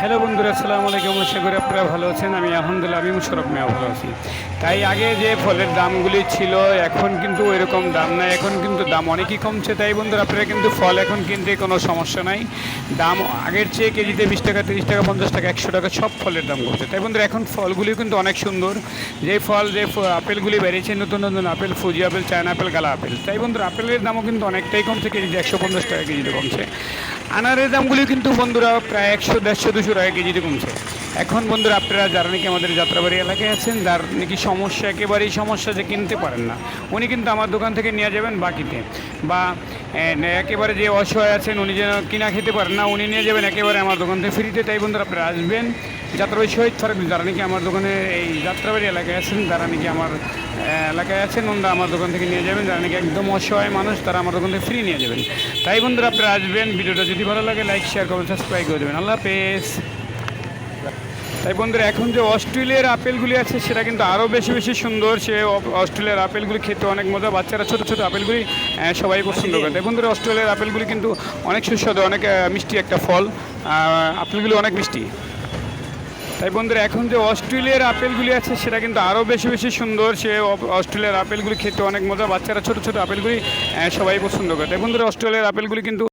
Hello বন্ধুরা, আসসালামু আলাইকুম। আশা করি আপনারা ভালো আছেন। আমি আলহামদুলিল্লাহ, আমি মুশারফ মিয়া ভালো আছি। তাই আগে যে ফলের দামগুলি ছিল এখন কিন্তু ওই রকম দাম নাই, এখন কিন্তু দাম অনেকই কমছে। তাই বন্ধুরা, আপনারা কিন্তু ফল এখন কিনতে কোনো সমস্যা নাই। দাম আগের চেয়ে কেজিতে 20 টাকা, 30 টাকা, 50 টাকা, 100 টাকা সব ফলের দাম কমছে। তাই বন্ধুরা, এখন ফলগুলি কিন্তু অনেক সুন্দর। যে আপেলগুলি বেরিয়েছে, নতুন নতুন apple, Fuji apple, China apple, গালা আপেল। তাই বন্ধুরা, আপেলের দামও কিন্তু অনেকটাই কমছে, কেজিতে 150 টাকা কেজিতে কমছে। আনারের দামগুলি কিন্তু বন্ধুরা প্রায় 100, 150, 200 টাকা কেজিতে কমছে। এখন বন্ধুরা, আপনারা যারা নাকি আমাদের যাত্রাবাড়ি এলাকায় আছেন, যার নাকি সমস্যা, একেবারেই সমস্যা যে কিনতে পারেন না, উনি কিন্তু আমার দোকান থেকে নিয়ে যাবেন বাকিতে। বা একেবারে যে অসহায় আছেন, উনি যেন কিনা খেতে পারেন না, উনি নিয়ে যাবেন একেবারে আমার দোকান থেকে ফ্রিতে। তাই বন্ধুরা, আপনারা আসবেন যাত্রাবাড়ি শহীদ ফারুক, যারা নাকি আমার দোকানে এই যাত্রাবাড়ি এলাকায় আছেন, যারা নাকি আমার এলাকায় আছেন, ওনারা আমার দোকান থেকে নিয়ে যাবেন। যারা নাকি একদম অসহায় মানুষ, তারা আমার দোকান থেকে ফ্রি নিয়ে যাবেন। তাই বন্ধুরা, আপনারা আসবেন। ভিডিওটা যদি ভালো লাগে লাইক, শেয়ার, কমেন্ট, সাবস্ক্রাইব করে দেবেন। আল্লাহ হাফেজ। তাই বন্ধুরা, এখন যে অস্ট্রেলিয়ার আপেলগুলি আছে সেটা কিন্তু আরও বেশি বেশি সুন্দর। সে অস্ট্রেলিয়ার আপেলগুলি খেতে অনেক মজা, বাচ্চারা ছোটো ছোটো আপেলগুলি সবাই পছন্দ করে। তাই বন্ধুরা, অস্ট্রেলিয়ার আপেলগুলি কিন্তু অনেক সুস্বাদু, অনেক মিষ্টি একটা ফল। আপেলগুলি অনেক মিষ্টি। তাই বন্ধুরা, এখন যে অস্ট্রেলিয়ার আপেলগুলি আছে সেটা কিন্তু আরও বেশি বেশি সুন্দর। সে অস্ট্রেলিয়ার আপেলগুলি খেতে অনেক মজা, বাচ্চারা ছোটো ছোটো আপেলগুলি সবাই পছন্দ করে। তাই বন্ধুরা, অস্ট্রেলিয়ার আপেলগুলি কিন্তু